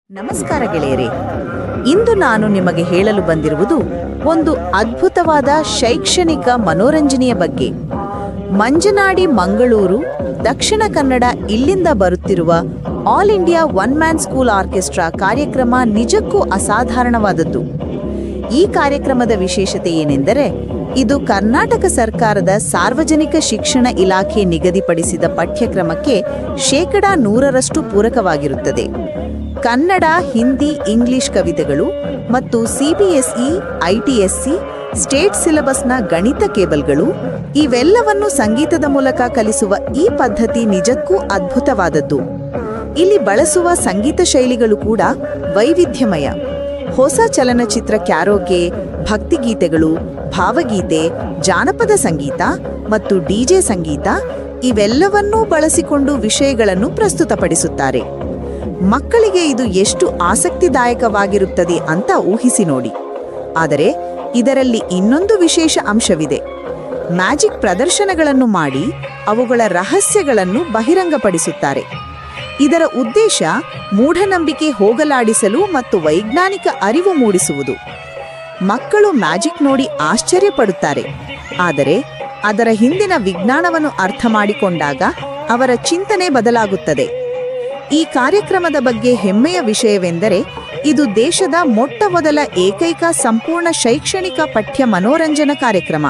ನಮಸ್ಕಾರ ಗೆಳೆಯರೇ. ಇಂದು ನಾನು ನಿಮಗೆ ಹೇಳಲು ಬಂದಿರುವುದು ಒಂದು ಅದ್ಭುತವಾದ ಶೈಕ್ಷಣಿಕ ಮನೋರಂಜನೆಯ ಬಗ್ಗೆ. ಮಂಜನಾಡಿ ಮಂಗಳೂರು, ದಕ್ಷಿಣ ಕನ್ನಡ ಇಲ್ಲಿಂದ ಬರುತ್ತಿರುವ all India one man school orchestra ಕಾರ್ಯಕ್ರಮ ನಿಜಕ್ಕೂ ಅಸಾಧಾರಣವಾದದ್ದು. ಈ ಕಾರ್ಯಕ್ರಮದ ವಿಶೇಷತೆ ಏನೆಂದರೆ, ಇದು ಕರ್ನಾಟಕ ಸರ್ಕಾರದ ಸಾರ್ವಜನಿಕ ಶಿಕ್ಷಣ ಇಲಾಖೆ ನಿಗದಿಪಡಿಸಿದ ಪಠ್ಯಕ್ರಮಕ್ಕೆ 100% ಪೂರಕವಾಗಿರುತ್ತದೆ. ಕನ್ನಡ, ಹಿಂದಿ, ಇಂಗ್ಲಿಷ್ ಕವಿತೆಗಳು ಮತ್ತು ಸಿಬಿಎಸ್ಇ, ಐಟಿಎಸ್ಸಿ, ಸ್ಟೇಟ್ ಸಿಲೆಬಸ್ನ ಗಣಿತ ಕೇಬಲ್ಗಳು ಇವೆಲ್ಲವನ್ನು ಸಂಗೀತದ ಮೂಲಕ ಕಲಿಸುವ ಈ ಪದ್ಧತಿ ನಿಜಕ್ಕೂ ಅದ್ಭುತವಾದದ್ದು. ಇಲ್ಲಿ ಬಳಸುವ ಸಂಗೀತ ಶೈಲಿಗಳು ಕೂಡ ವೈವಿಧ್ಯಮಯ. ಹೊಸ ಚಲನಚಿತ್ರ ಕ್ಯಾರೋಕೆ, ಭಕ್ತಿಗೀತೆಗಳು, ಭಾವಗೀತೆ, ಜಾನಪದ ಸಂಗೀತ ಮತ್ತು ಡಿಜೆ ಸಂಗೀತ ಇವೆಲ್ಲವನ್ನೂ ಬಳಸಿಕೊಂಡು ವಿಷಯಗಳನ್ನು ಪ್ರಸ್ತುತಪಡಿಸುತ್ತಾರೆ. ಮಕ್ಕಳಿಗೆ ಇದು ಎಷ್ಟು ಆಸಕ್ತಿದಾಯಕವಾಗಿರುತ್ತದೆ ಅಂತ ಊಹಿಸಿ ನೋಡಿ. ಆದರೆ ಇದರಲ್ಲಿ ಇನ್ನೊಂದು ವಿಶೇಷ ಅಂಶವಿದೆ. ಮ್ಯಾಜಿಕ್ ಪ್ರದರ್ಶನಗಳನ್ನು ಮಾಡಿ ಅವುಗಳ ರಹಸ್ಯಗಳನ್ನು ಬಹಿರಂಗಪಡಿಸುತ್ತಾರೆ. ಇದರ ಉದ್ದೇಶ ಮೂಢನಂಬಿಕೆ ಹೋಗಲಾಡಿಸಲು ಮತ್ತು ವೈಜ್ಞಾನಿಕ ಅರಿವು ಮೂಡಿಸುವುದು. ಮಕ್ಕಳು ಮ್ಯಾಜಿಕ್ ನೋಡಿ ಆಶ್ಚರ್ಯಪಡುತ್ತಾರೆ, ಆದರೆ ಅದರ ಹಿಂದಿನ ವಿಜ್ಞಾನವನ್ನು ಅರ್ಥ ಮಾಡಿಕೊಂಡಾಗ ಅವರ ಚಿಂತನೆ ಬದಲಾಗುತ್ತದೆ. ಈ ಕಾರ್ಯಕ್ರಮದ ಬಗ್ಗೆ ಹೆಮ್ಮೆಯ ವಿಷಯವೆಂದರೆ, ಇದು ದೇಶದ ಮೊಟ್ಟಮೊದಲ ಏಕೈಕ ಸಂಪೂರ್ಣ ಶೈಕ್ಷಣಿಕ ಪಠ್ಯ ಮನೋರಂಜನಾ ಕಾರ್ಯಕ್ರಮ.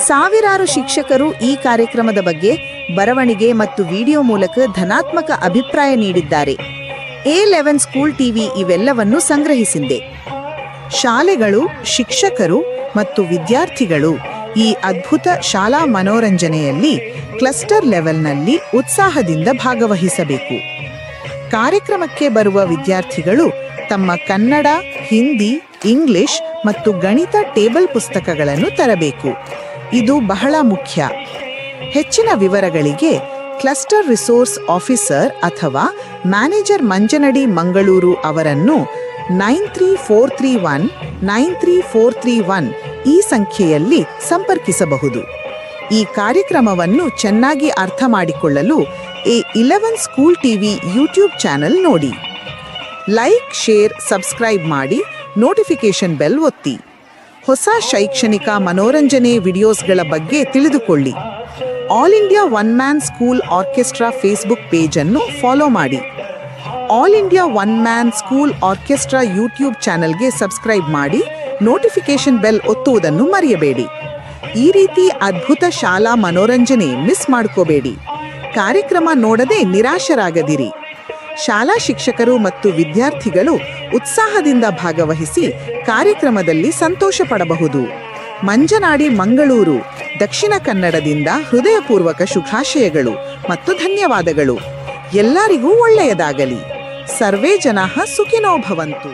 ಸಾವಿರಾರು ಶಿಕ್ಷಕರು ಈ ಕಾರ್ಯಕ್ರಮದ ಬಗ್ಗೆ ಬರವಣಿಗೆ ಮತ್ತು ವಿಡಿಯೋ ಮೂಲಕ ಧನಾತ್ಮಕ ಅಭಿಪ್ರಾಯ ನೀಡಿದ್ದಾರೆ. A11 ಸ್ಕೂಲ್ ಟಿವಿ ಇವೆಲ್ಲವನ್ನು ಸಂಗ್ರಹಿಸಿದೆ. ಶಾಲೆಗಳು, ಶಿಕ್ಷಕರು ಮತ್ತು ವಿದ್ಯಾರ್ಥಿಗಳು ಈ ಅದ್ಭುತ ಶಾಲಾ ಮನೋರಂಜನೆಯಲ್ಲಿ ಕ್ಲಸ್ಟರ್ ಲೆವೆಲ್ನಲ್ಲಿ ಉತ್ಸಾಹದಿಂದ ಭಾಗವಹಿಸಬೇಕು. ಕಾರ್ಯಕ್ರಮಕ್ಕೆ ಬರುವ ವಿದ್ಯಾರ್ಥಿಗಳು ತಮ್ಮ ಕನ್ನಡ, ಹಿಂದಿ, ಇಂಗ್ಲಿಷ್ ಮತ್ತು ಗಣಿತ ಟೇಬಲ್ ಪುಸ್ತಕಗಳನ್ನು ತರಬೇಕು. ಇದು ಬಹಳ ಮುಖ್ಯ. ಹೆಚ್ಚಿನ ವಿವರಗಳಿಗೆ ಕ್ಲಸ್ಟರ್ ರಿಸೋರ್ಸ್ ಆಫೀಸರ್ ಅಥವಾ ಮ್ಯಾನೇಜರ್ ಮಂಜನಡಿ ಮಂಗಳೂರು ಅವರನ್ನು 9343193431 ಈ ಸಂಖ್ಯೆಯಲ್ಲಿ ಸಂಪರ್ಕಿಸಬಹುದು. ಈ ಕಾರ್ಯಕ್ರಮವನ್ನು ಚೆನ್ನಾಗಿ ಅರ್ಥ ಮಾಡಿಕೊಳ್ಳಲು A11 school TV YouTube channel ನೋಡಿ. ಲೈಕ್, ಶೇರ್, ಸಬ್ಸ್ಕ್ರೈಬ್ ಮಾಡಿ, ನೋಟಿಫಿಕೇಶನ್ ಬೆಲ್ ಒತ್ತಿ. ಹೊಸ ಶೈಕ್ಷಣಿಕ ಮನೋರಂಜನೆ ವಿಡಿಯೋಸ್ಗಳ ಬಗ್ಗೆ ತಿಳಿದುಕೊಳ್ಳಿ. All India one man school orchestra Facebook page ಅನ್ನು ಫಾಲೋ ಮಾಡಿ. All India one man school orchestra YouTube ಚಾನೆಲ್ಗೆ ಸಬ್ಸ್ಕ್ರೈಬ್ ಮಾಡಿ, ನೋಟಿಫಿಕೇಶನ್ ಬೆಲ್ ಒತ್ತುವುದನ್ನು ಮರೆಯಬೇಡಿ. ಈ ರೀತಿ ಅದ್ಭುತ ಶಾಲಾ ಮನೋರಂಜನೆ ಮಿಸ್ ಮಾಡ್ಕೋಬೇಡಿ. ಕಾರ್ಯಕ್ರಮ ನೋಡದೆ ನಿರಾಶರಾಗದಿರಿ. ಶಾಲಾ ಶಿಕ್ಷಕರು ಮತ್ತು ವಿದ್ಯಾರ್ಥಿಗಳು ಉತ್ಸಾಹದಿಂದ ಭಾಗವಹಿಸಿ ಕಾರ್ಯಕ್ರಮದಲ್ಲಿ ಸಂತೋಷ ಪಡಬಹುದು. ಮಂಜನಾಡಿ ಮಂಗಳೂರು, ದಕ್ಷಿಣ ಕನ್ನಡದಿಂದ ಹೃದಯಪೂರ್ವಕ ಶುಭಾಶಯಗಳು ಮತ್ತು ಧನ್ಯವಾದಗಳು. ಎಲ್ಲರಿಗೂ ಒಳ್ಳೆಯದಾಗಲಿ. ಸರ್ವೇ ಜನಾಃ ಸುಖಿನೋ ಭವಂತು.